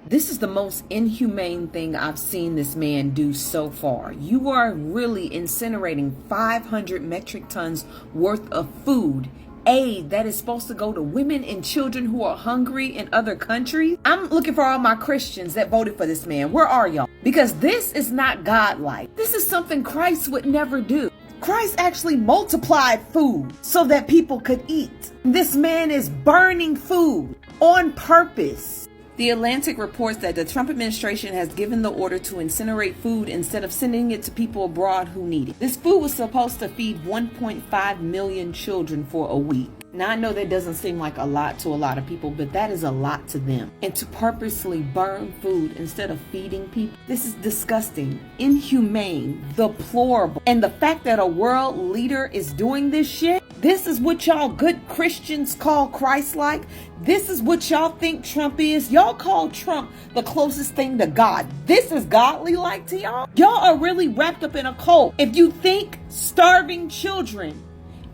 This is the most inhumane thing I've seen this man do so far. You are really incinerating 500 metric tons worth of food, aid that is supposed to go to women and children who are hungry in other countries. I'm looking for all my Christians that voted for this man. Where are y'all? Because this is not godlike. This is something Christ would never do. Christ actually multiplied food so that people could eat. This man is burning food on purpose. The Atlantic reports that the Trump administration has given the order to incinerate food instead of sending it to people abroad who need it. This food was supposed to feed 1.5 million children for a week. Now, I know that doesn't seem like a lot to a lot of people, but that is a lot to them. And to purposely burn food instead of feeding people, this is disgusting, inhumane, deplorable. And the fact that a world leader is doing this shit, this is what y'all good Christians call Christ-like. This is what y'all think Trump is. Y'all call Trump the closest thing to God. This is godly like to y'all? Y'all are really wrapped up in a cult if you think starving children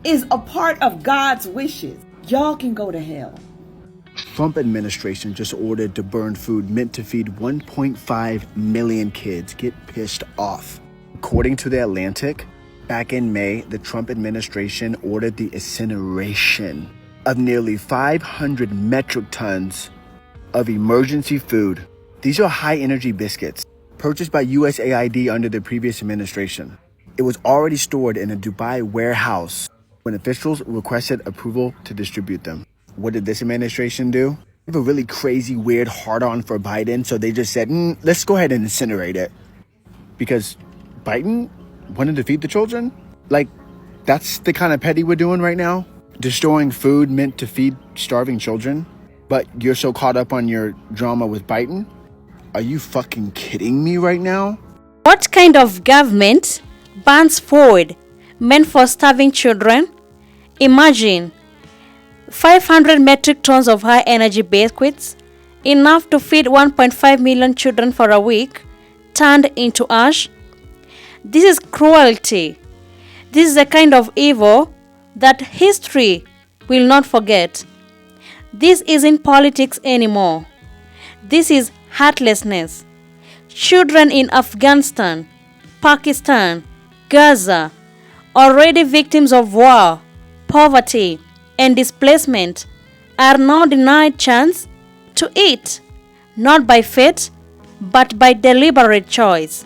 is a part of God's wishes. Y'all can go to hell. Trump administration just ordered to burn food meant to feed 1.5 million kids. Get pissed off. According to The Atlantic, back in May, the Trump administration ordered the incineration of nearly 500 metric tons of emergency food. These are high-energy biscuits purchased by USAID under the previous administration. It was already stored in a Dubai warehouse when officials requested approval to distribute them. What did this administration do? They have a really crazy, weird hard-on for Biden, so they just said, let's go ahead and incinerate it. Because Biden wanted to feed the children? Like, that's the kind of petty we're doing right now? Destroying food meant to feed starving children? But you're so caught up on your drama with Biden? Are you fucking kidding me right now? What kind of government bans food meant for starving children? Imagine 500 metric tons of high-energy biscuits, enough to feed 1.5 million children for a week, turned into ash. This is cruelty. This is a kind of evil that history will not forget. This isn't politics anymore. This is heartlessness. Children in Afghanistan, Pakistan, Gaza, already victims of war, poverty, and displacement, are now denied chance to eat, not by fate, but by deliberate choice.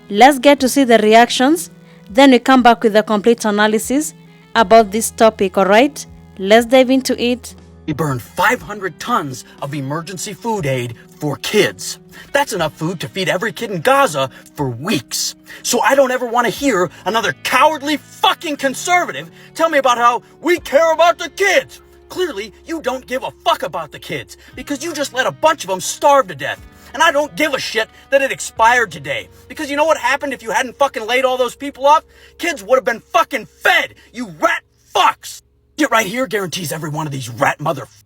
Let's get to see the reactions, then we come back with a complete analysis about this topic, alright? Let's dive into it. We burned 500 tons of emergency food aid for kids. That's enough food to feed every kid in Gaza for weeks. So I don't ever want to hear another cowardly fucking conservative tell me about how we care about the kids. Clearly, you don't give a fuck about the kids because you just let a bunch of them starve to death. And I don't give a shit that it expired today. Because you know what happened if you hadn't fucking laid all those people off? Kids would have been fucking fed, you rat fucks. It right here guarantees every one of these rat motherfuckers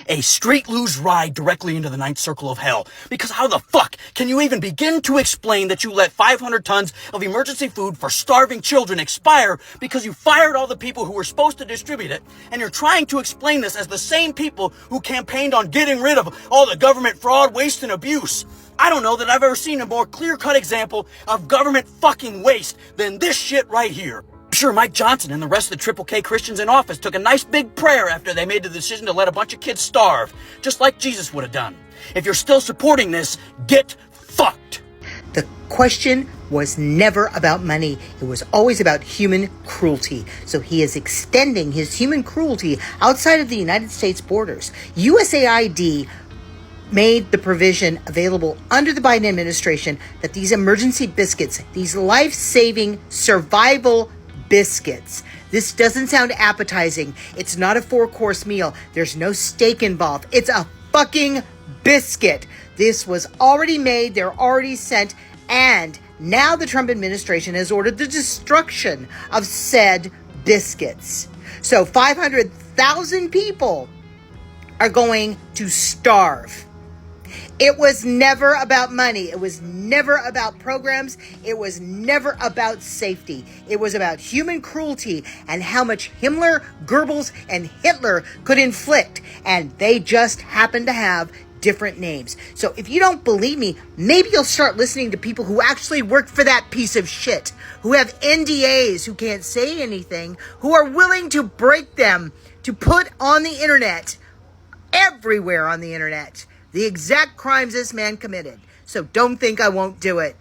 a straight lose ride directly into the ninth circle of hell. Because how the fuck can you even begin to explain that you let 500 tons of emergency food for starving children expire because you fired all the people who were supposed to distribute it, and you're trying to explain this as the same people who campaigned on getting rid of all the government fraud, waste, and abuse? I don't know that I've ever seen a more clear-cut example of government fucking waste than this shit right here. I'm sure Mike Johnson and the rest of the Triple K Christians in office took a nice big prayer after they made the decision to let a bunch of kids starve, just like Jesus would have done. If you're still supporting this, get fucked. The question was never about money. It was always about human cruelty. So he is extending his human cruelty outside of the United States borders. USAID made the provision available under the Biden administration that these emergency biscuits, these life-saving survival biscuits. This doesn't sound appetizing. It's not a 4-course meal. There's no steak involved. It's a fucking biscuit. This was already made. They're already sent. And now the Trump administration has ordered the destruction of said biscuits. So 500,000 people are going to starve. It was never about money. It was never about programs. It was never about safety. It was about human cruelty and how much Himmler, Goebbels, and Hitler could inflict. And they just happened to have different names. So if you don't believe me, maybe you'll start listening to people who actually work for that piece of shit, who have NDAs, who can't say anything, who are willing to break them to put on the internet, everywhere on the internet, the exact crimes this man committed. So don't think I won't do it.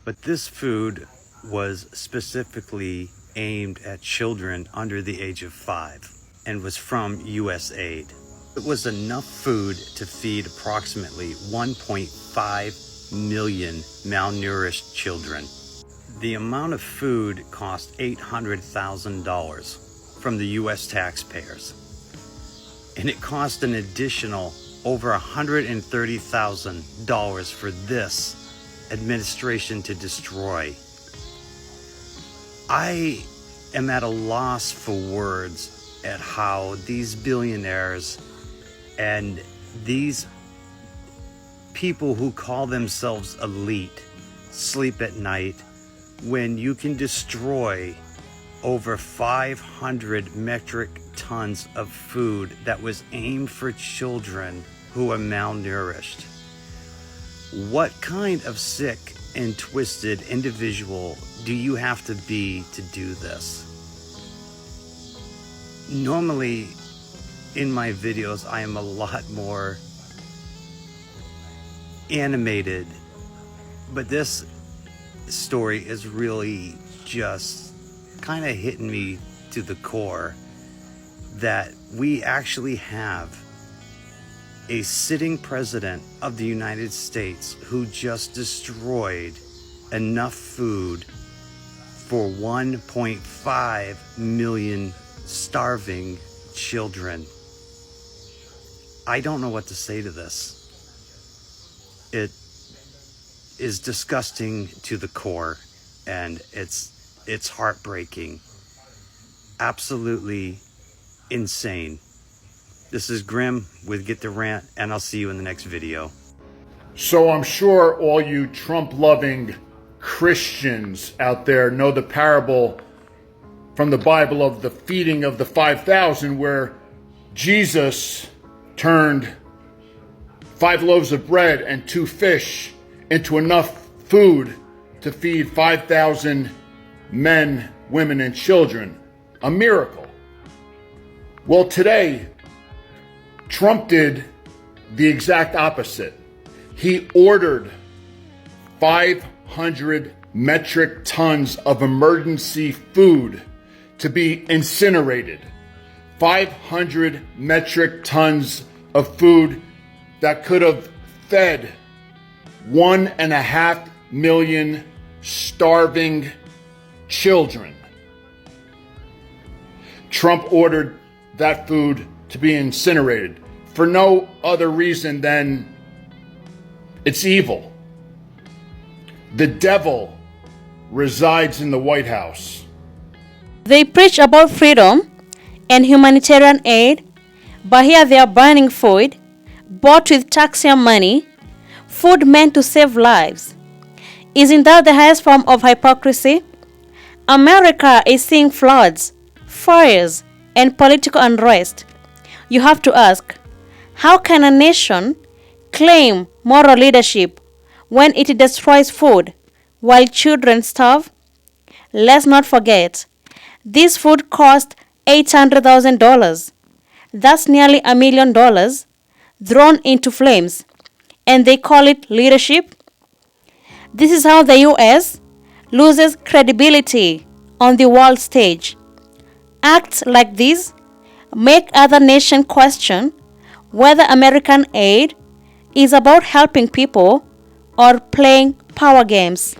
But this food was specifically aimed at children under the age of 5 and was from USAID. It was enough food to feed approximately 1.5 million malnourished children. The amount of food cost $800,000 from the US taxpayers. And it cost an additional over $130,000 for this administration to destroy. I am at a loss for words at how these billionaires and these people who call themselves elite sleep at night when you can destroy over 500 metric tons of food that was aimed for children who are malnourished. What kind of sick and twisted individual do you have to be to do this? Normally, in my videos, I am a lot more animated, but this story is really just kind of hitting me to the core that we actually have a sitting president of the United States who just destroyed enough food for 1.5 million starving children. I don't know what to say to this. It is disgusting to the core, and it's heartbreaking. Absolutely insane. This is Grim with Get the Rant, and I'll see you in the next video. So I'm sure all you Trump-loving Christians out there know the parable from the Bible of the feeding of the 5,000, where Jesus turned 5 loaves of bread and 2 fish into enough food to feed 5,000 men, women, and children. A miracle. Well, today, Trump did the exact opposite. He ordered 500 metric tons of emergency food to be incinerated. 500 metric tons of food that could have fed 1.5 million starving children. Trump ordered that food to be incinerated for no other reason than it's evil. The devil resides in the White House. They preach about freedom and humanitarian aid, but here they are burning food bought with taxpayer money, food meant to save lives. Isn't that the highest form of hypocrisy? America is seeing floods, fires, and political unrest. You have to ask, how can a nation claim moral leadership when it destroys food while children starve? Let's not forget, this food cost $800,000. That's nearly $1 million thrown into flames, and they call it leadership? This is how the US loses credibility on the world stage. Acts like these make other nations question whether American aid is about helping people or playing power games.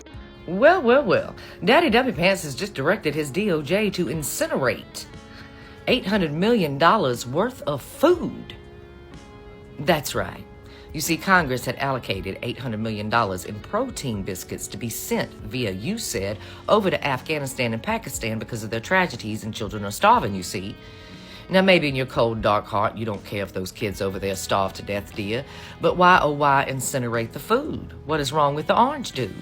Well. Daddy Debbie Pants has just directed his DOJ to incinerate $800 million worth of food. That's right. You see, Congress had allocated $800 million in protein biscuits to be sent via USAID over to Afghanistan and Pakistan because of their tragedies and children are starving, you see. Now, maybe in your cold, dark heart, you don't care if those kids over there starve to death, dear. But why, oh why, incinerate the food? What is wrong with the orange dude?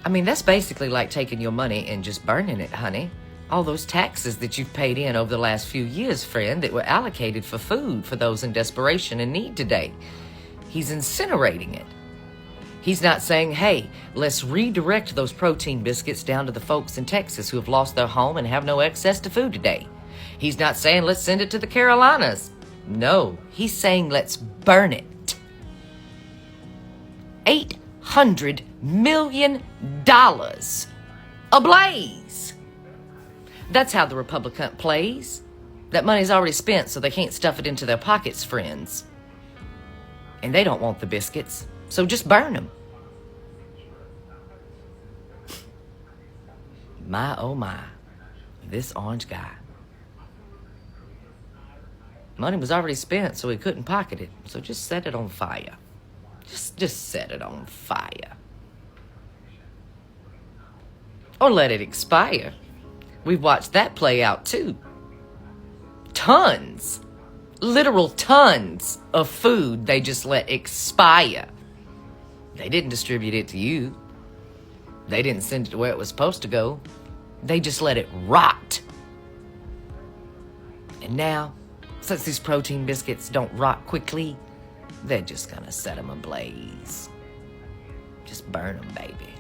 I mean, that's basically like taking your money and just burning it, honey. All those taxes that you've paid in over the last few years, friend, that were allocated for food for those in desperation and need today. He's incinerating it. He's not saying, hey, let's redirect those protein biscuits down to the folks in Texas who have lost their home and have no access to food today. He's not saying, let's send it to the Carolinas. No, he's saying, let's burn it. $800 million ablaze. That's how the Republican plays. That money's already spent, so they can't stuff it into their pockets, friends. And they don't want the biscuits, so just burn them. My, oh my, this orange guy. Money was already spent, so he couldn't pocket it, so just set it on fire. Just set it on fire. Or let it expire. We've watched that play out too. Tons, literal tons of food they just let expire. They didn't distribute it to you. They didn't send it to where it was supposed to go. They just let it rot. And now, since these protein biscuits don't rot quickly, they're just gonna set them ablaze. Just burn them, baby.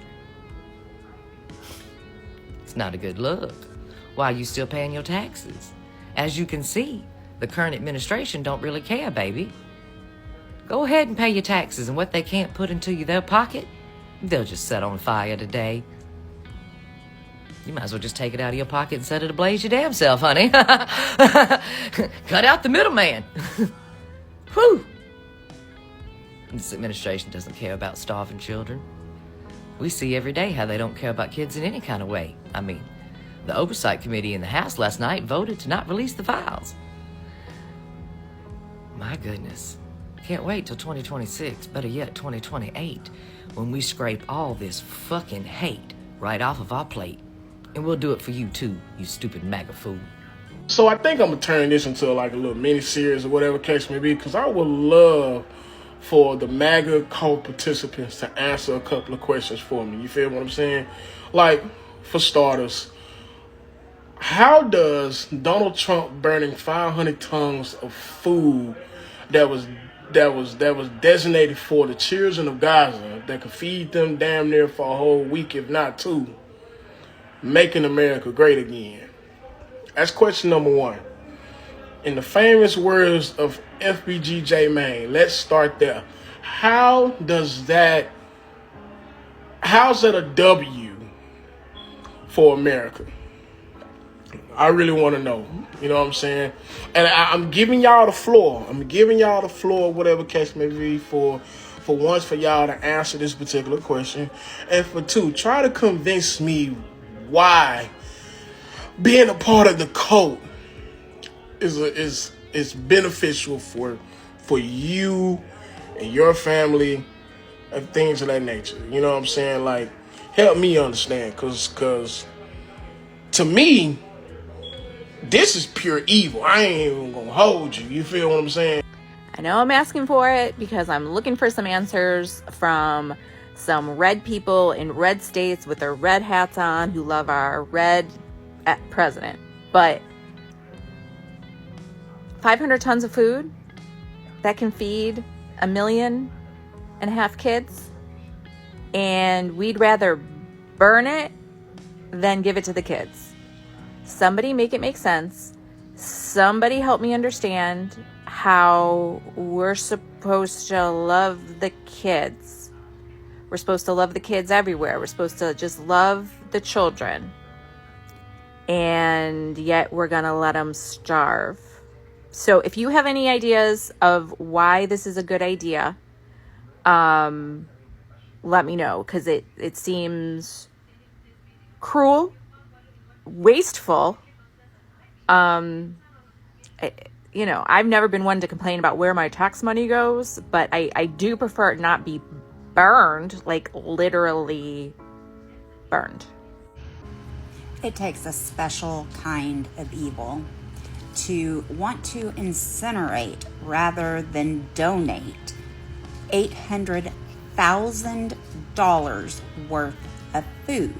It's not a good look. Why are you still paying your taxes? As you can see, the current administration don't really care, baby. Go ahead and pay your taxes, and what they can't put into their pocket, they'll just set on fire today. You might as well just take it out of your pocket and set it ablaze your damn self, honey. Cut out the middleman. Whew. This administration doesn't care about starving children. We see every day how they don't care about kids in any kind of way. I mean, the Oversight Committee in the House last night voted to not release the files. My goodness. Can't wait till 2026, better yet 2028, when we scrape all this fucking hate right off of our plate. And we'll do it for you too, you stupid MAGA fool. So I think I'm going to turn this into like a little mini-series or whatever case may be, because I would love for the MAGA cult participants to answer a couple of questions for me. You feel what I'm saying? Like, for starters, how does Donald Trump burning 500 tons of food that was designated for the children of Gaza, that could feed them damn near for a whole week, if not two, making America great again? That's question number one. In the famous words of FBGJ Maine, let's start there. How's that a W for America? I really want to know. You know what I'm saying? And I'm giving y'all the floor. Whatever case may be, for once, for y'all to answer this particular question. And for two, try to convince me why being a part of the cult is beneficial for you and your family and things of that nature. You know what I'm saying? Like, help me understand, cause to me, this is pure evil. I ain't even gonna hold you. You feel what I'm saying? I know I'm asking for it because I'm looking for some answers from some red people in red states with their red hats on who love our red president. But 500 tons of food that can feed 1.5 million kids, and we'd rather burn it than give it to the kids. Somebody make it make sense. Somebody help me understand how we're supposed to love the kids. We're supposed to love the kids everywhere. We're supposed to just love the children. And yet we're going to let them starve. So if you have any ideas of why this is a good idea, let me know, because it seems cruel, wasteful. I've never been one to complain about where my tax money goes, but I do prefer it not be burned, like literally burned. It takes a special kind of evil to want to incinerate rather than donate $800,000 worth of food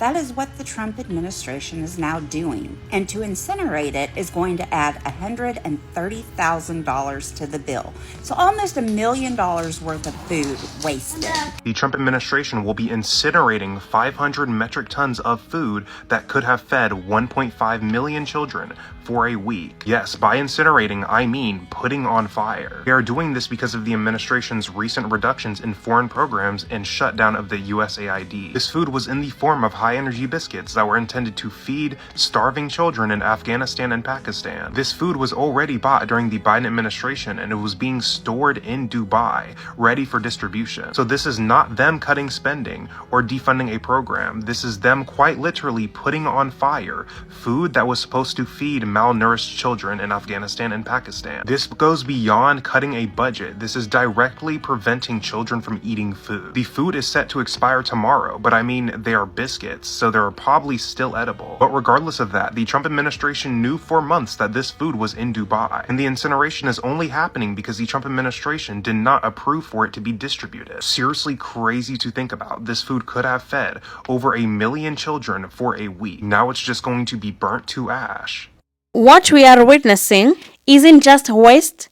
that is what the Trump administration is now doing. And to incinerate it is going to add $130,000 to the bill. So almost $1 million worth of food wasted. The Trump administration will be incinerating 500 metric tons of food that could have fed 1.5 million children for a week. Yes, by incinerating, I mean putting on fire. They are doing this because of the administration's recent reductions in foreign programs and shutdown of the USAID. This food was in the form of high-energy biscuits that were intended to feed starving children in Afghanistan and Pakistan. This food was already bought during the Biden administration and it was being stored in Dubai, ready for distribution. So this is not them cutting spending or defunding a program. This is them quite literally putting on fire food that was supposed to feed malnourished children in Afghanistan and Pakistan. This goes beyond cutting a budget. This is directly preventing children from eating food. The food is set to expire tomorrow, but I mean, they are biscuits, so they're probably still edible. But regardless of that, the Trump administration knew for months that this food was in Dubai, and the incineration is only happening because the Trump administration did not approve for it to be distributed. Seriously crazy to think about. This food could have fed over 1 million children for a week. Now it's just going to be burnt to ash. What we are witnessing isn't just waste,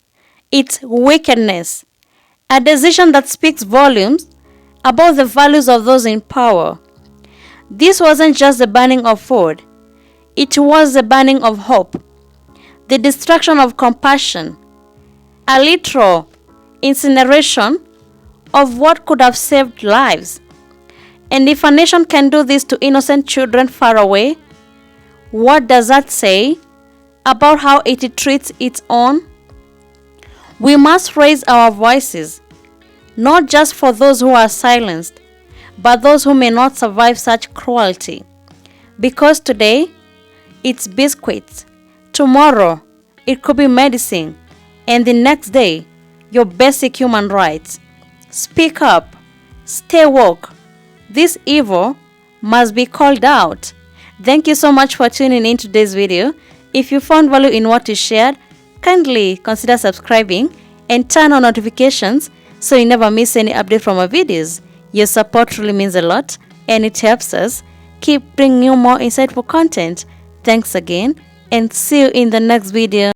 it's wickedness. A decision that speaks volumes about the values of those in power. This wasn't just the burning of food, it was the burning of hope, the destruction of compassion, a literal incineration of what could have saved lives. And if a nation can do this to innocent children far away, what does that say about how it treats its own? We must raise our voices, not just for those who are silenced, but those who may not survive such cruelty. Because today, it's biscuits, tomorrow, it could be medicine, and the next day, your basic human rights. Speak up, stay woke. This evil must be called out. Thank you so much for tuning in today's video. If you found value in what you shared, kindly consider subscribing and turn on notifications so you never miss any update from our videos. Your support really means a lot and it helps us keep bringing you more insightful content. Thanks again and see you in the next video.